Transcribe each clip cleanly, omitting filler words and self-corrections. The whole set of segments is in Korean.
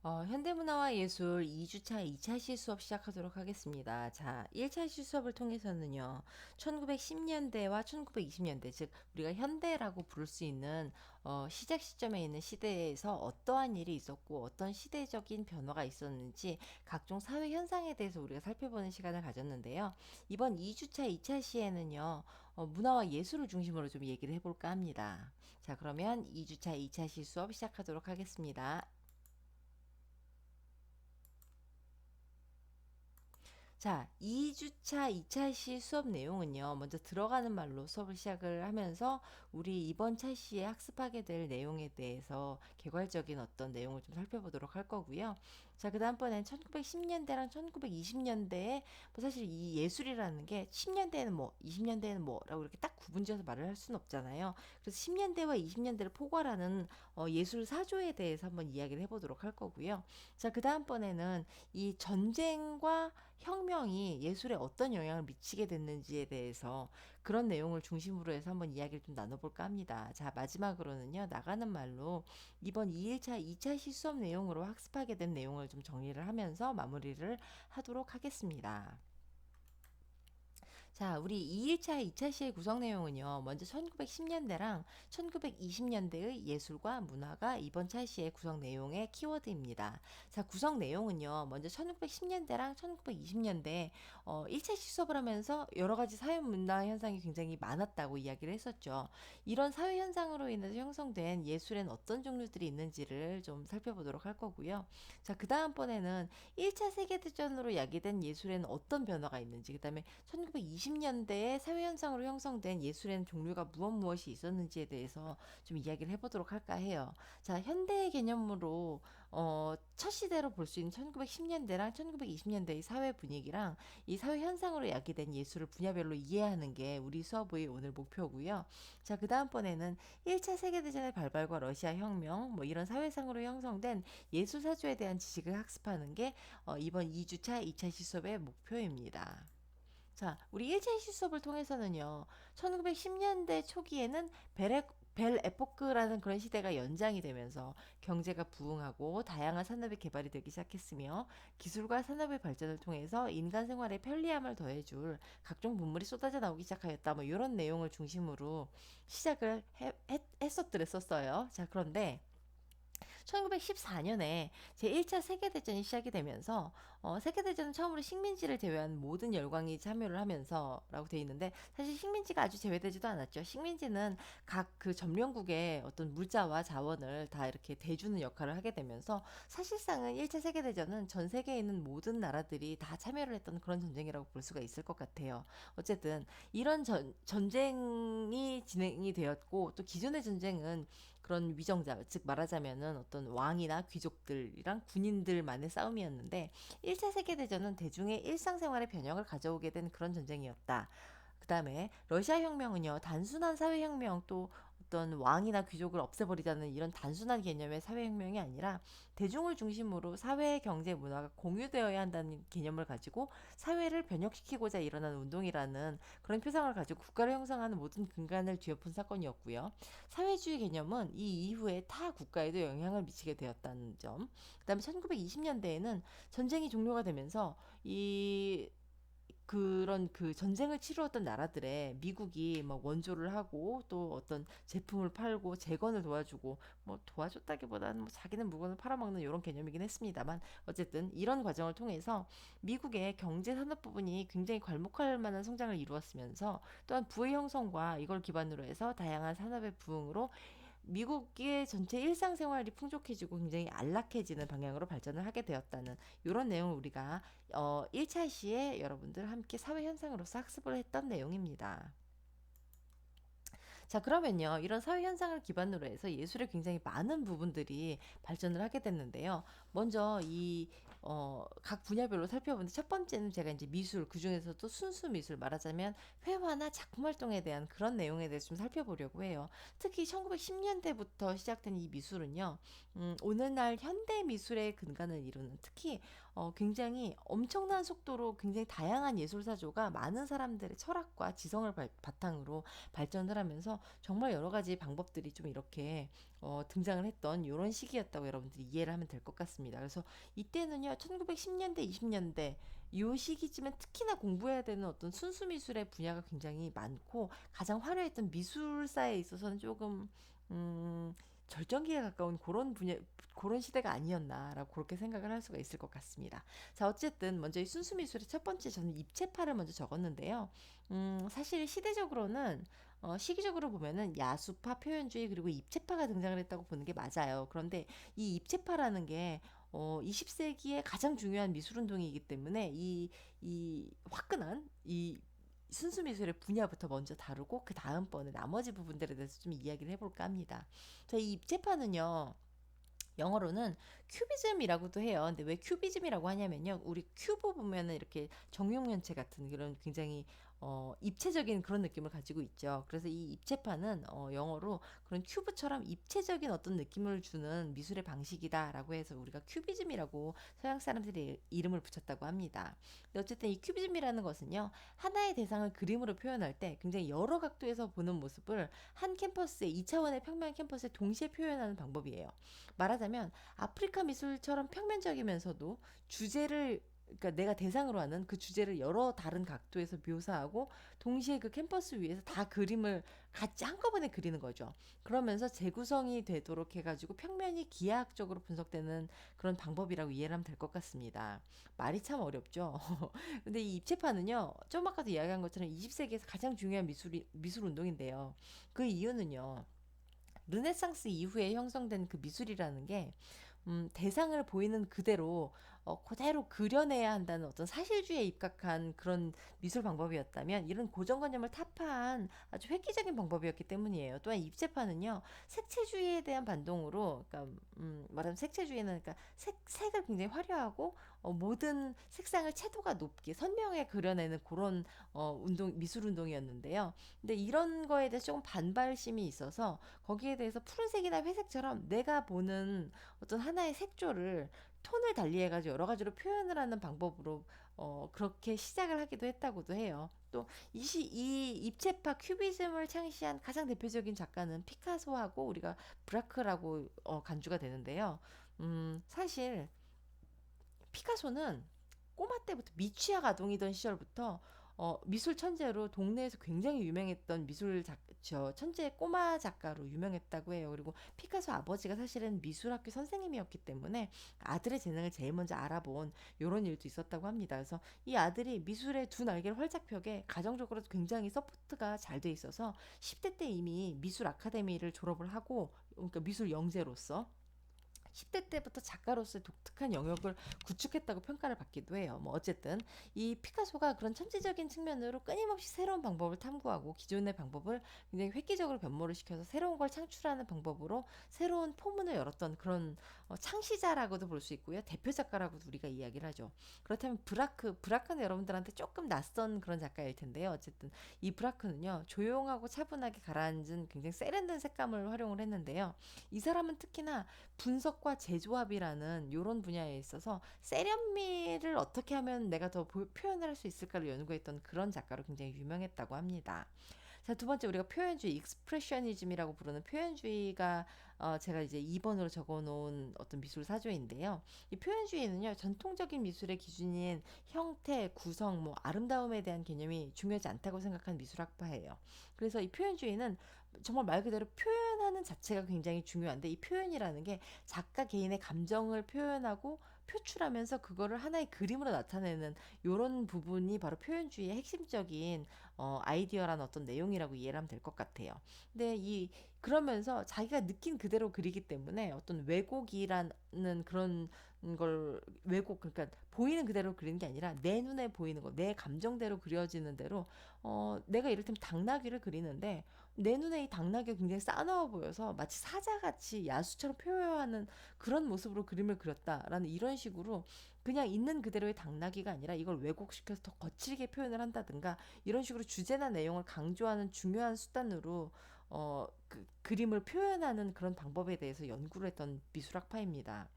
현대문화와 예술 2주차 2차 시 수업 시작하도록 하겠습니다. 자, 1차 시 수업을 통해서는요, 1910년대와 1920년대, 즉, 우리가 현대라고 부를 수 있는 시작 시점에 있는 시대에서 어떠한 일이 있었고, 어떤 시대적인 변화가 있었는지, 각종 사회 현상에 대해서 우리가 살펴보는 시간을 가졌는데요. 이번 2주차 2차 시에는요, 문화와 예술을 중심으로 좀 얘기를 해볼까 합니다. 자, 그러면 2주차 2차 시 수업 시작하도록 하겠습니다. 자, 2주차 2차 시 수업 내용은요. 먼저 들어가는 말로 수업을 시작을 하면서 우리 이번 차 시에 학습하게 될 내용에 대해서 개괄적인 어떤 내용을 좀 살펴보도록 할 거고요. 자, 그 다음번엔 1910년대랑 1920년대에 뭐 사실 이 예술이라는 게 10년대에는 뭐, 20년대에는 뭐라고 이렇게 딱 구분지어서 말을 할 수는 없잖아요. 그래서 10년대와 20년대를 포괄하는 예술 사조에 대해서 한번 이야기를 해보도록 할 거고요. 자, 그 다음번에는 이 전쟁과 혁명이 예술에 어떤 영향을 미치게 됐는지에 대해서 그런 내용을 중심으로 해서 한번 이야기를 좀 나눠볼까 합니다. 자, 마지막으로는요, 나가는 말로 이번 2일차, 2차 시수업 내용으로 학습하게 된 내용을 좀 정리를 하면서 마무리를 하도록 하겠습니다. 자, 우리 2일차, 2차 시의 구성 내용은요. 먼저 1910년대랑 1920년대의 예술과 문화가 이번 차 시의 구성 내용의 키워드입니다. 자, 구성 내용은요. 먼저 1910년대랑 1920년대 1차 시 수업을 하면서 여러 가지 사회 문화 현상이 굉장히 많았다고 이야기를 했었죠. 이런 사회 현상으로 인해서 형성된 예술엔 어떤 종류들이 있는지를 좀 살펴보도록 할 거고요. 자, 그 다음번에는 1차 세계대전으로 야기된 예술에는 어떤 변화가 있는지, 그 다음에 1920년대에 사회현상으로 형성된 예술에는 종류가 무엇이 있었는지에 대해서 좀 이야기를 해보도록 할까 해요. 자, 현대의 개념으로 첫 시대로 볼 수 있는 1910년대랑 1920년대의 사회 분위기랑 이 사회 현상으로 야기된 예술을 분야별로 이해하는 게 우리 수업의 오늘 목표고요. 자, 그 다음번에는 1차 세계대전의 발발과 러시아 혁명, 뭐 이런 사회상으로 형성된 예술 사조에 대한 지식을 학습하는 게 이번 2주차 2차 시수업의 목표입니다. 자, 우리 1차 시 수업을 통해서는요, 1910년대 초기에는 벨 에포크라는 그런 시대가 연장이 되면서 경제가 부흥하고 다양한 산업이 개발이 되기 시작했으며 기술과 산업의 발전을 통해서 인간 생활에 편리함을 더해줄 각종 문물이 쏟아져 나오기 시작하였다. 뭐 이런 내용을 중심으로 시작을 했었어요. 자, 그런데 1914년에 제1차 세계대전이 시작이 되면서 세계대전은 처음으로 식민지를 제외한 모든 열강이 참여를 하면서라고 돼 있는데 사실 식민지가 아주 제외되지도 않았죠. 식민지는 각 그 점령국의 어떤 물자와 자원을 다 이렇게 대주는 역할을 하게 되면서 사실상은 1차 세계대전은 전 세계에 있는 모든 나라들이 다 참여를 했던 그런 전쟁이라고 볼 수가 있을 것 같아요. 어쨌든 이런 전쟁이 진행이 되었고 또 기존의 전쟁은 그런 위정자, 즉 말하자면은 어떤 왕이나 귀족들이랑 군인들만의 싸움이었는데 1차 세계대전은 대중의 일상생활에 변형을 가져오게 된 그런 전쟁이었다. 그 다음에 러시아 혁명은요, 단순한 사회혁명 또 어떤 왕이나 귀족을 없애버리자는 이런 단순한 개념의 사회혁명이 아니라 대중을 중심으로 사회, 경제, 문화가 공유되어야 한다는 개념을 가지고 사회를 변혁시키고자 일어난 운동이라는 그런 표상을 가지고 국가를 형성하는 모든 근간을 뒤엎은 사건이었고요. 사회주의 개념은 이 이후에 타 국가에도 영향을 미치게 되었다는 점. 그다음에 1920년대에는 전쟁이 종료가 되면서 이 그런 그 전쟁을 치루었던 나라들의 미국이 막 원조를 하고 또 어떤 제품을 팔고 재건을 도와주고 뭐 도와줬다기보다는 뭐 자기는 물건을 팔아먹는 이런 개념이긴 했습니다만 어쨌든 이런 과정을 통해서 미국의 경제 산업 부분이 굉장히 괄목할 만한 성장을 이루었으면서 또한 부의 형성과 이걸 기반으로 해서 다양한 산업의 부흥으로 미국의 전체 일상생활이 풍족해지고 굉장히 안락해지는 방향으로 발전을 하게 되었다는 이런 내용을 우리가 1차 시에 여러분들 함께 사회 현상으로서 학습을 했던 내용입니다. 자, 그러면요. 이런 사회 현상을 기반으로 해서 예술의 굉장히 많은 부분들이 발전을 하게 됐는데요. 먼저 각 분야별로 살펴보는데 첫 번째는 제가 이제 미술, 그 중에서도 순수 미술 말하자면 회화나 작품 활동에 대한 그런 내용에 대해서 좀 살펴보려고 해요. 특히 1910년대부터 시작된 이 미술은요. 오늘날 현대 미술의 근간을 이루는 특히 굉장히 엄청난 속도로 굉장히 다양한 예술 사조가 많은 사람들의 철학과 지성을 바탕으로 발전을 하면서 하면서 정말 여러 가지 방법들이 좀 이렇게 등장을 했던 이런 시기였다고 여러분들이 이해를 하면 될 것 같습니다. 그래서 이때는요, 1910년대, 20년대 요 시기쯤엔 특히나 공부해야 되는 어떤 순수 미술의 분야가 굉장히 많고 가장 화려했던 미술사에 있어서는 조금 절정기에 가까운 그런 분야, 그런 시대가 아니었나라고 그렇게 생각을 할 수가 있을 것 같습니다. 자, 어쨌든 먼저 이 순수 미술의 첫 번째 저는 입체파를 먼저 적었는데요. 사실 시대적으로는 시기적으로 보면은 야수파, 표현주의 그리고 입체파가 등장을 했다고 보는 게 맞아요. 그런데 이 입체파라는 게 20세기의 가장 중요한 미술 운동이기 때문에 이 화끈한 이 순수 미술의 분야부터 먼저 다루고 그 다음번에 나머지 부분들에 대해서 좀 이야기를 해볼까 합니다. 자, 이 입체파는요. 영어로는 큐비즘이라고도 해요. 근데 왜 큐비즘이라고 하냐면요. 우리 큐브 보면은 이렇게 정육면체 같은 그런 굉장히 입체적인 그런 느낌을 가지고 있죠. 그래서 이 입체파는 영어로 그런 큐브처럼 입체적인 어떤 느낌을 주는 미술의 방식이다라고 해서 우리가 큐비즘이라고 서양 사람들이 이름을 붙였다고 합니다. 근데 어쨌든 이 큐비즘이라는 것은요. 하나의 대상을 그림으로 표현할 때 굉장히 여러 각도에서 보는 모습을 한 캠퍼스의 2차원의 평면 캠퍼스에 동시에 표현하는 방법이에요. 말하자면 아프리카 미술처럼 평면적이면서도 주제를 그러니까 내가 대상으로 하는 그 주제를 여러 다른 각도에서 묘사하고 동시에 그 캠퍼스 위에서 다 그림을 같이 한꺼번에 그리는 거죠. 그러면서 재구성이 되도록 해가지고 평면이 기하학적으로 분석되는 그런 방법이라고 이해를 하면 될 것 같습니다. 말이 참 어렵죠. 근데 이 입체파는요, 좀 아까도 이야기한 것처럼 20세기에서 가장 중요한 미술 운동인데요. 그 이유는요. 르네상스 이후에 형성된 그 미술이라는 게 대상을 보이는 그대로 그대로 그려내야 한다는 어떤 사실주의에 입각한 그런 미술 방법이었다면 이런 고정관념을 타파한 아주 획기적인 방법이었기 때문이에요. 또한 입체파는요 색채주의에 대한 반동으로, 그러니까 말하면 색채주의는 그러니까 색을 굉장히 화려하고 모든 색상을 채도가 높게 선명하게 그려내는 그런 미술 운동이었는데요. 근데 이런 거에 대해서 조금 반발심이 있어서 거기에 대해서 푸른색이나 회색처럼 내가 보는 어떤 하나의 색조를 톤을 달리해가지고 여러 가지로 표현을 하는 방법으로 그렇게 시작을 하기도 했다고도 해요. 또 이 입체파 큐비즘을 창시한 가장 대표적인 작가는 피카소하고 우리가 브라크라고 간주가 되는데요. 사실 피카소는 꼬마 때부터 미취학 아동이던 시절부터 미술 천재로 동네에서 굉장히 유명했던 천재 꼬마 작가로 유명했다고 해요. 그리고 피카소 아버지가 사실은 미술학교 선생님이었기 때문에 아들의 재능을 제일 먼저 알아본 이런 일도 있었다고 합니다. 그래서 이 아들이 미술의 두 날개를 활짝 펴게 가정적으로 굉장히 서포트가 잘 돼 있어서 10대 때 이미 미술 아카데미를 졸업을 하고, 그러니까 미술 영재로서 10대 때부터 작가로서의 독특한 영역을 구축했다고 평가를 받기도 해요. 뭐 어쨌든 이 피카소가 그런 천재적인 측면으로 끊임없이 새로운 방법을 탐구하고 기존의 방법을 굉장히 획기적으로 변모를 시켜서 새로운 걸 창출하는 방법으로 새로운 포문을 열었던 그런 창시자라고도 볼 수 있고요. 대표 작가라고도 우리가 이야기를 하죠. 그렇다면 브라크는 여러분들한테 조금 낯선 그런 작가일 텐데요. 어쨌든 이 브라크는요. 조용하고 차분하게 가라앉은 굉장히 세련된 색감을 활용을 했는데요. 이 사람은 특히나 분석과 재조합이라는 이런 분야에 있어서 세련미를 어떻게 하면 내가 더 표현을 할 수 있을까를 연구했던 그런 작가로 굉장히 유명했다고 합니다. 자, 두 번째 우리가 표현주의, 익스프레셔니즘이라고 부르는 표현주의가 제가 이제 2번으로 적어 놓은 어떤 미술 사조인데요. 이 표현주의는요. 전통적인 미술의 기준인 형태, 구성, 뭐 아름다움에 대한 개념이 중요하지 않다고 생각하는 미술학파예요. 그래서 이 표현주의는 정말 말 그대로 표현하는 자체가 굉장히 중요한데 이 표현이라는 게 작가 개인의 감정을 표현하고 표출하면서 그거를 하나의 그림으로 나타내는 이런 부분이 바로 표현주의의 핵심적인 아이디어라는 어떤 내용이라고 이해를 하면 될 것 같아요. 근데 그러면서 자기가 느낀 그대로 그리기 때문에 어떤 왜곡이라는 그런 걸 그러니까 보이는 그대로 그리는 게 아니라 내 눈에 보이는 거, 내 감정대로 그려지는 대로 내가 이를테면 당나귀를 그리는데 내 눈에 이 당나귀가 굉장히 싸나워 보여서 마치 사자같이 야수처럼 표현하는 그런 모습으로 그림을 그렸다라는 이런 식으로 그냥 있는 그대로의 당나귀가 아니라 이걸 왜곡시켜서 더 거칠게 표현을 한다든가 이런 식으로 주제나 내용을 강조하는 중요한 수단으로 그림을 표현하는 그런 방법에 대해서 연구를 했던 미술학파입니다.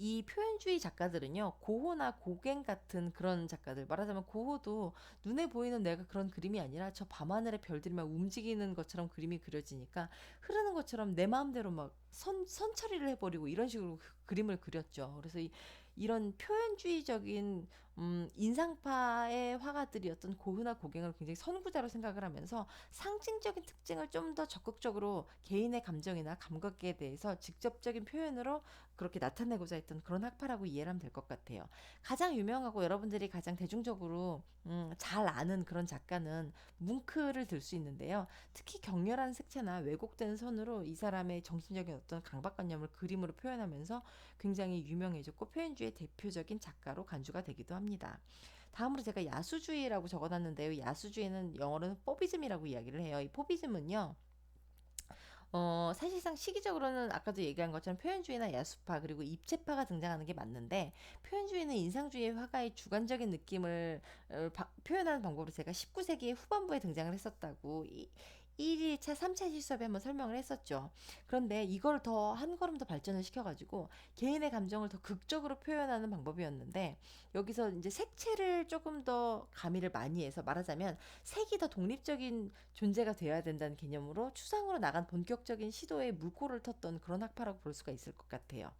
이 표현주의 작가들은요, 고호나 고갱 같은 그런 작가들, 말하자면 고호도 눈에 보이는 내가 그런 그림이 아니라 저 밤하늘의 별들이 막 움직이는 것처럼 그림이 그려지니까 흐르는 것처럼 내 마음대로 막 선 처리를 해버리고 이런 식으로 그림을 그렸죠. 그래서 이런 표현주의적인 인상파의 화가들이었던 고흐나 고갱을 굉장히 선구자로 생각을 하면서 상징적인 특징을 좀 더 적극적으로 개인의 감정이나 감각에 대해서 직접적인 표현으로 그렇게 나타내고자 했던 그런 학파라고 이해를 하면 될 것 같아요. 가장 유명하고 여러분들이 가장 대중적으로 잘 아는 그런 작가는 뭉크를 들 수 있는데요. 특히 격렬한 색채나 왜곡된 선으로 이 사람의 정신적인 어떤 강박관념을 그림으로 표현하면서 굉장히 유명해졌고 표현주의 대표적인 작가로 간주가 되기도 합니다. 다음으로 제가 야수주의라고 적어놨는데요. 야수주의는 영어로는 포비즘이라고 이야기를 해요. 이 포비즘은요. 사실상 시기적으로는 아까도 얘기한 것처럼 표현주의나 야수파 그리고 입체파가 등장하는 게 맞는데 표현주의는 인상주의 화가의 주관적인 느낌을 표현하는 방법으로 제가 19세기 후반부에 등장을 했었다고 1일차, 3차 실습에 한번 설명을 했었죠. 그런데 이걸 더 한 걸음 더 발전을 시켜가지고 개인의 감정을 더 극적으로 표현하는 방법이었는데 여기서 이제 색채를 조금 더 가미를 많이 해서 말하자면 색이 더 독립적인 존재가 되어야 된다는 개념으로 추상으로 나간 본격적인 시도에 물꼬를 텄던 그런 학파라고 볼 수가 있을 것 같아요.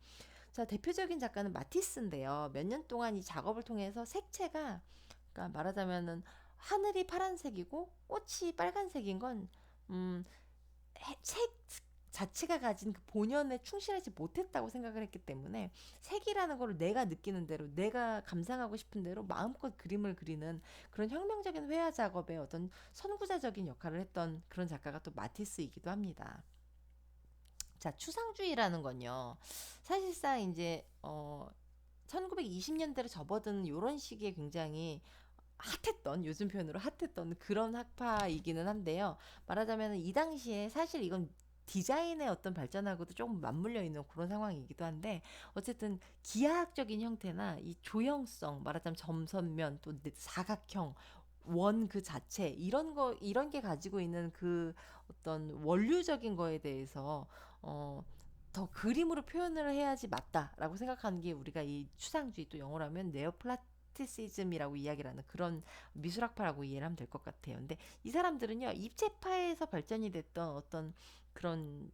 자, 대표적인 작가는 마티스인데요. 몇 년 동안 이 작업을 통해서 색채가 그러니까 말하자면은 하늘이 파란색이고 꽃이 빨간색인 건 색 자체가 가진 그 본연에 충실하지 못했다고 생각을 했기 때문에 색이라는 거를 내가 느끼는 대로 내가 감상하고 싶은 대로 마음껏 그림을 그리는 그런 혁명적인 회화 작업의 어떤 선구자적인 역할을 했던 그런 작가가 또 마티스이기도 합니다. 자, 추상주의라는 건요. 사실상 이제 1920년대로 접어든 이런 시기에 굉장히 핫했던 요즘 표현으로 핫했던 그런 학파이기는 한데요. 말하자면 이 당시에 사실 이건 디자인의 어떤 발전하고도 조금 맞물려 있는 그런 상황이기도 한데 어쨌든 기하학적인 형태나 이 조형성 말하자면 점선면 또 사각형 원 그 자체 이런 게 가지고 있는 그 어떤 원류적인 거에 대해서 어 더 그림으로 표현을 해야지 맞다라고 생각하는 게 우리가 이 추상주의 또 영어로 하면 네오플라티시즘이라고 이야기를 하는 그런 미술학파라고 이해를 하면 될 것 같아요. 근데 이 사람들은요 입체파에서 발전이 됐던 어떤 그런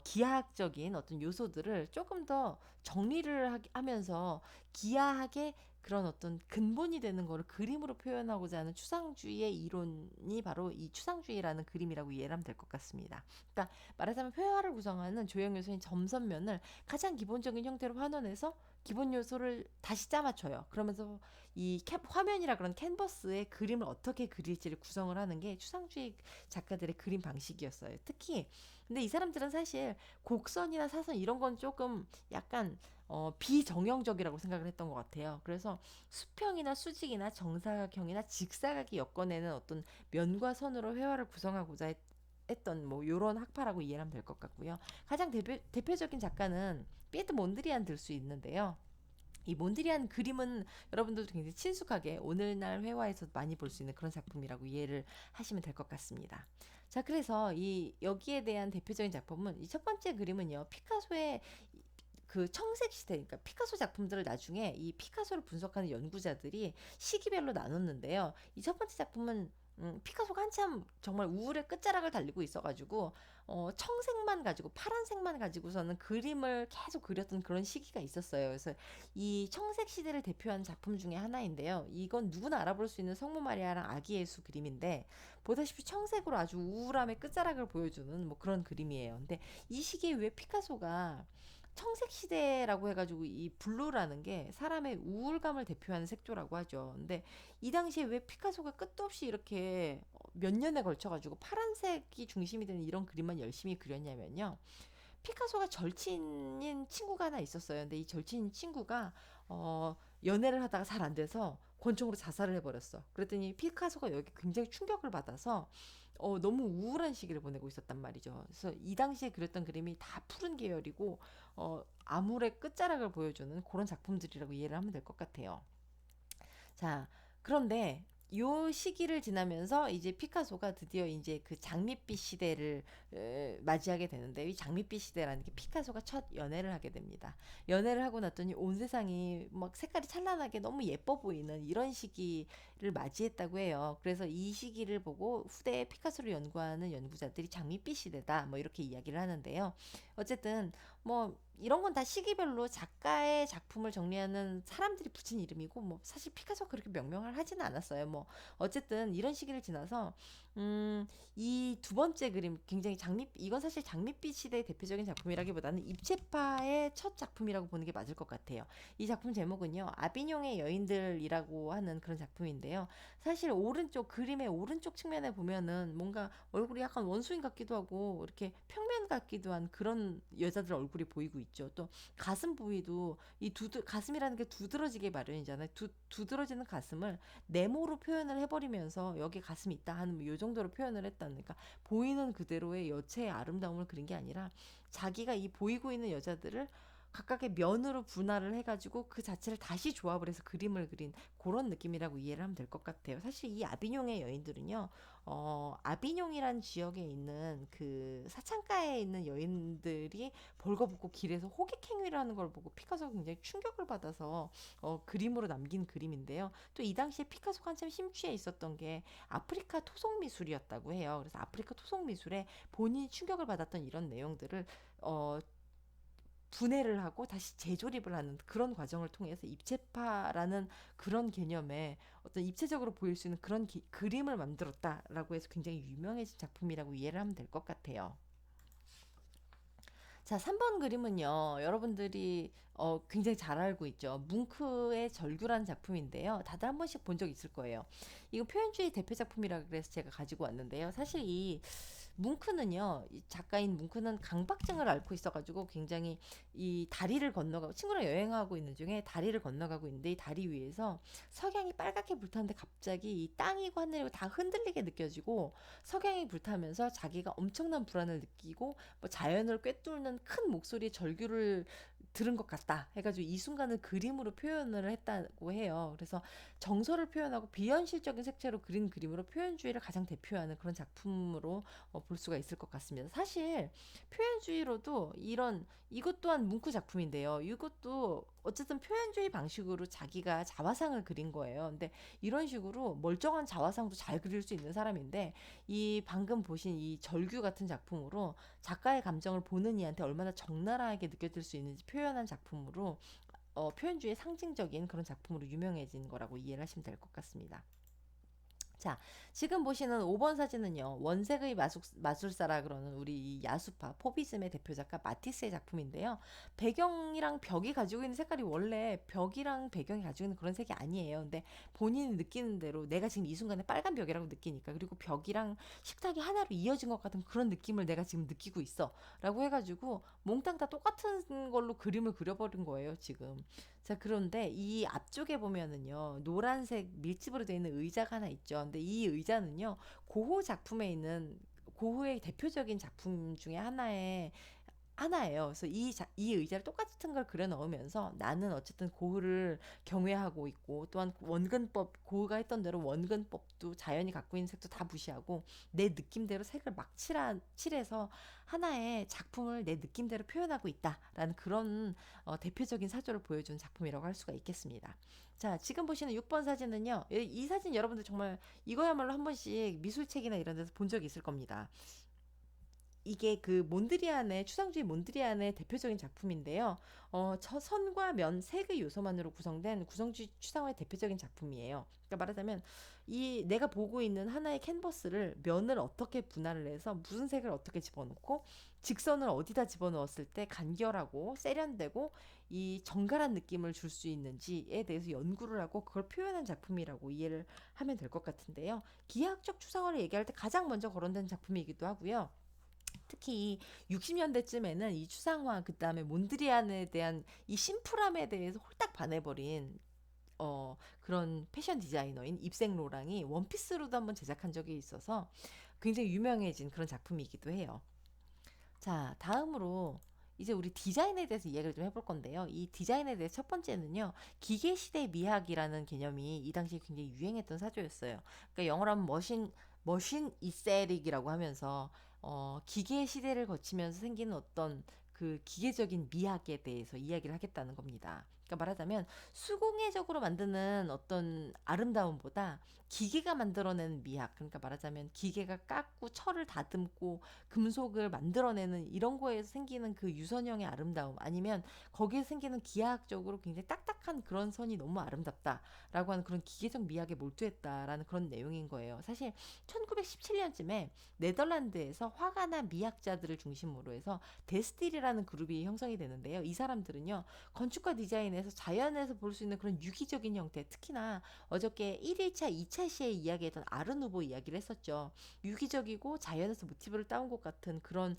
기하학적인 어떤 요소들을 조금 더 정리를 하면서 기하학의 그런 어떤 근본이 되는 거를 그림으로 표현하고자 하는 추상주의의 이론이 바로 이 추상주의라는 그림이라고 이해를 하면 될 것 같습니다. 그러니까 말하자면 회화를 구성하는 조형 요소인 점선면을 가장 기본적인 형태로 환원해서 기본 요소를 다시 짜맞춰요. 그러면서 이 화면이라 그런 캔버스에 그림을 어떻게 그릴지를 구성을 하는 게 추상주의 작가들의 그림 방식이었어요. 특히 근데 이 사람들은 사실 곡선이나 사선 이런 건 조금 약간 비정형적이라고 생각을 했던 것 같아요. 그래서 수평이나 수직이나 정사각형이나 직사각이 엮어내는 어떤 면과 선으로 회화를 구성하고자 했던 뭐 요런 학파라고 이해하면 될 것 같고요. 가장 대표적인 작가는 피에트 몬드리안 들 수 있는데요. 이 몬드리안 그림은 여러분들도 굉장히 친숙하게 오늘날 회화에서 많이 볼 수 있는 그런 작품이라고 이해를 하시면 될 것 같습니다. 자, 그래서 이 여기에 대한 대표적인 작품은 이 첫 번째 그림은요. 피카소의 그 청색 시대, 그러니까 피카소 작품들을 나중에 이 피카소를 분석하는 연구자들이 시기별로 나눴는데요. 이 첫 번째 작품은 피카소가 한참 정말 우울의 끝자락을 달리고 있어가지고 청색만 가지고 파란색만 가지고서는 그림을 계속 그렸던 그런 시기가 있었어요. 그래서 이 청색 시대를 대표하는 작품 중에 하나인데요. 이건 누구나 알아볼 수 있는 성모 마리아랑 아기 예수 그림인데 보다시피 청색으로 아주 우울함의 끝자락을 보여주는 뭐 그런 그림이에요. 근데 이 시기에 왜 피카소가 청색 시대라고 해가지고 이 블루라는 게 사람의 우울감을 대표하는 색조라고 하죠. 근데 이 당시에 왜 피카소가 끝도 없이 이렇게 몇 년에 걸쳐가지고 파란색이 중심이 되는 이런 그림만 열심히 그렸냐면요. 피카소가 절친인 친구가 하나 있었어요. 근데 이 절친인 친구가 연애를 하다가 잘 안 돼서 권총으로 자살을 해버렸어. 그랬더니 피카소가 여기 굉장히 충격을 받아서 너무 우울한 시기를 보내고 있었단 말이죠. 그래서 이 당시에 그렸던 그림이 다 푸른 계열이고 암울의 끝자락을 보여주는 그런 작품들이라고 이해를 하면 될 것 같아요. 자, 그런데 요 시기를 지나면서 이제 피카소가 드디어 이제 그 장밋빛 시대를 맞이하게 되는데, 이 장밋빛 시대라는 게 피카소가 첫 연애를 하게 됩니다. 연애를 하고 났더니 온 세상이 막 색깔이 찬란하게 너무 예뻐 보이는 이런 시기를 맞이했다고 해요. 그래서 이 시기를 보고 후대에 피카소를 연구하는 연구자들이 장밋빛 시대다 뭐 이렇게 이야기를 하는데요. 어쨌든 뭐 이런 건 다 시기별로 작가의 작품을 정리하는 사람들이 붙인 이름이고, 뭐 사실 피카소가 그렇게 명명을 하지는 않았어요. 뭐 어쨌든 이런 시기를 지나서 이 두 번째 그림 굉장히 이건 사실 장밋빛 시대의 대표적인 작품이라기보다는 입체파의 첫 작품이라고 보는 게 맞을 것 같아요. 이 작품 제목은요, 아비뇽의 여인들이라고 하는 그런 작품인데요. 사실 오른쪽 그림의 오른쪽 측면에 보면은 뭔가 얼굴이 약간 원수인 같기도 하고 이렇게 평면 같기도 한 그런 여자들 얼굴이 보이고 있죠. 또 가슴 부위도 가슴이라는 게 두드러지게 마련이잖아요. 두드러지는 가슴을 네모로 표현을 해버리면서 여기 가슴이 있다 하는 뭐 요 정도로 표현을 했다니까, 보이는 그대로의 여체의 아름다움을 그린 게 아니라 자기가 이 보이고 있는 여자들을 각각의 면으로 분할을 해가지고 그 자체를 다시 조합을 해서 그림을 그린 그런 느낌이라고 이해를 하면 될 것 같아요. 사실 이 아비뇽의 여인들은요, 아비뇽이란 지역에 있는 그 사창가에 있는 여인들이 벌거벗고 길에서 호객행위를 하는 걸 보고 피카소가 굉장히 충격을 받아서 그림으로 남긴 그림인데요. 또 이 당시에 피카소가 한참 심취해 있었던 게 아프리카 토속 미술이었다고 해요. 그래서 아프리카 토속 미술에 본인이 충격을 받았던 이런 내용들을 어, 분해를 하고 다시 재조립을 하는 그런 과정을 통해서 입체파라는 그런 개념에 어떤 입체적으로 보일 수 있는 그런 그림을 만들었다라고 해서 굉장히 유명해진 작품이라고 이해를 하면 될 것 같아요. 자, 3번 그림은요, 여러분들이 굉장히 잘 알고 있죠. 뭉크의 절규라는 작품인데요. 다들 한 번씩 본 적 있을 거예요. 이거 표현주의 대표 작품이라 그래서 제가 가지고 왔는데요. 사실 이 뭉크는요, 이 작가인 뭉크는 강박증을 앓고 있어가지고 굉장히 이 다리를 건너가고, 친구랑 여행하고 있는 중에 다리를 건너가고 있는데, 이 다리 위에서 석양이 빨갛게 불타는데 갑자기 이 땅이고 하늘이고 다 흔들리게 느껴지고, 석양이 불타면서 자기가 엄청난 불안을 느끼고 뭐 자연을 꿰뚫는 큰 목소리의 절규를 들은 것 같다 해가지고 이 순간을 그림으로 표현을 했다고 해요. 그래서 정서를 표현하고 비현실적인 색채로 그린 그림으로 표현주의를 가장 대표하는 그런 작품으로 볼 수가 있을 것 같습니다. 사실 표현주의로도 이것 또한 뭉크 작품인데요. 이것도 어쨌든 표현주의 방식으로 자기가 자화상을 그린 거예요. 근데 이런 식으로 멀쩡한 자화상도 잘 그릴 수 있는 사람인데, 이 방금 보신 이 절규 같은 작품으로 작가의 감정을 보는 이한테 얼마나 적나라하게 느껴질 수 있는지 표현한 작품으로 표현주의 상징적인 그런 작품으로 유명해진 거라고 이해를 하시면 될 것 같습니다. 자, 지금 보시는 5번 사진은요, 원색의 마술사라 그러는 우리 이 야수파, 포비즘의 대표 작가 마티스의 작품인데요. 배경이랑 벽이 가지고 있는 색깔이 원래 벽이랑 배경이 가지고 있는 그런 색이 아니에요. 근데 본인이 느끼는 대로 내가 지금 이 순간에 빨간 벽이라고 느끼니까, 그리고 벽이랑 식탁이 하나로 이어진 것 같은 그런 느낌을 내가 지금 느끼고 있어. 라고 해가지고 몽땅 다 똑같은 걸로 그림을 그려버린 거예요, 지금. 자, 그런데 이 앞쪽에 보면은요, 노란색 밀집으로 되어 있는 의자가 하나 있죠. 근데 이 의자는요, 고흐 작품에 있는 고흐의 대표적인 작품 중에 하나예요. 그래서 이 의자를 똑같은 걸 그려 넣으면서 나는 어쨌든 고흐를 경외하고 있고, 또한 고흐가 했던 대로 원근법도 자연이 갖고 있는 색도 다 무시하고 내 느낌대로 색을 막 칠해서 하나의 작품을 내 느낌대로 표현하고 있다라는 그런 대표적인 사조를 보여준 작품이라고 할 수가 있겠습니다. 자, 지금 보시는 6번 사진은요. 이 사진 여러분들 정말 이거야말로 한 번씩 미술책이나 이런 데서 본 적이 있을 겁니다. 이게 그 몬드리안의 추상주의 몬드리안의 대표적인 작품인데요. 저 선과 면 색의 요소만으로 구성된 구성주의 추상화의 대표적인 작품이에요. 그러니까 말하자면 이 내가 보고 있는 하나의 캔버스를 면을 어떻게 분할을 해서 무슨 색을 어떻게 집어넣고 직선을 어디다 집어넣었을 때 간결하고 세련되고 이 정갈한 느낌을 줄 수 있는지에 대해서 연구를 하고 그걸 표현한 작품이라고 이해를 하면 될 것 같은데요. 기하학적 추상화를 얘기할 때 가장 먼저 거론된 작품이기도 하고요. 특히 60년대쯤에는 이 추상화 그다음에 몬드리안에 대한 이 심플함에 대해서 홀딱 반해버린 그런 패션 디자이너인 입생 로랑이 원피스로도 한번 제작한 적이 있어서 굉장히 유명해진 그런 작품이기도 해요. 자, 다음으로 이제 우리 디자인에 대해서 이야기를 좀 해볼 건데요. 이 디자인에 대해서 첫 번째는요, 기계시대 미학이라는 개념이 이 당시에 굉장히 유행했던 사조였어요. 그러니까 영어로 하면 머신 이세릭이라고 하면서, 기계 시대를 거치면서 생기는 어떤 그 기계적인 미학에 대해서 이야기를 하겠다는 겁니다. 그러니까 말하자면 수공예적으로 만드는 어떤 아름다움보다 기계가 만들어내는 미학, 그러니까 말하자면 기계가 깎고 철을 다듬고 금속을 만들어내는 이런 거에서 생기는 그 유선형의 아름다움, 아니면 거기에 생기는 기하학적으로 굉장히 딱딱한 그런 선이 너무 아름답다라고 하는 그런 기계적 미학에 몰두했다라는 그런 내용인 거예요. 사실 1917년쯤에 네덜란드에서 화가나 미학자들을 중심으로 해서 데스틸이라는 그룹이 형성이 되는데요. 이 사람들은요, 건축과 디자인에서 자연에서 볼 수 있는 그런 유기적인 형태, 특히나 어저께 1일차, 2차 시에 이야기했던 아르누보 이야기를 했었죠. 유기적이고 자연에서 모티브를 따온 것 같은 그런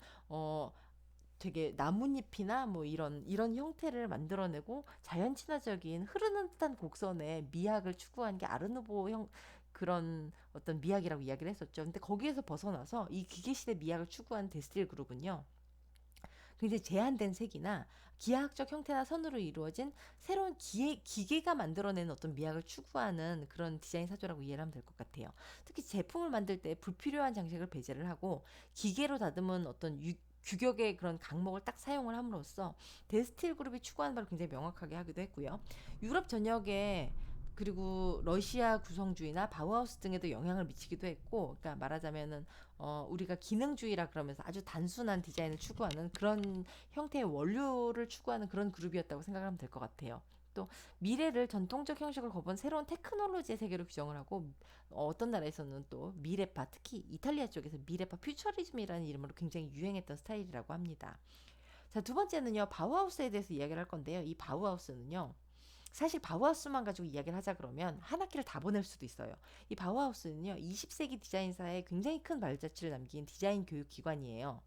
되게 나뭇잎이나 뭐 이런 형태를 만들어내고 자연 친화적인 흐르는 듯한 곡선의 미학을 추구한 게 아르누보 형 그런 어떤 미학이라고 이야기를 했었죠. 근데 거기에서 벗어나서 이 기계시대 미학을 추구한 데스틸 그룹은요, 굉장히 제한된 색이나 기하학적 형태나 선으로 이루어진 새로운 기계가 만들어내는 어떤 미학을 추구하는 그런 디자인 사조라고 이해를 하면 될 것 같아요. 특히 제품을 만들 때 불필요한 장식을 배제를 하고 기계로 다듬은 어떤 규격의 그런 강목을 딱 사용을 함으로써 데스틸 그룹이 추구하는 바를 굉장히 명확하게 하기도 했고요. 유럽 전역에 그리고 러시아 구성주의나 바우하우스 등에도 영향을 미치기도 했고, 그러니까 말하자면은 우리가 기능주의라 그러면서 아주 단순한 디자인을 추구하는 그런 형태의 원료를 추구하는 그런 그룹이었다고 생각하면 될 것 같아요. 또 미래를 전통적 형식을 거부한 새로운 테크놀로지의 세계로 규정을 하고, 어떤 나라에서는 또 미래파, 특히 이탈리아 쪽에서 미래파 퓨처리즘이라는 이름으로 굉장히 유행했던 스타일이라고 합니다. 자, 두 번째는요, 바우하우스에 대해서 이야기를 할 건데요. 이 바우하우스는요, 사실 바우하우스만 가지고 이야기를 하자 그러면 한 학기를 다 보낼 수도 있어요. 이 바우하우스는요, 20세기 디자인사에 굉장히 큰 발자취를 남긴 디자인 교육 기관이에요.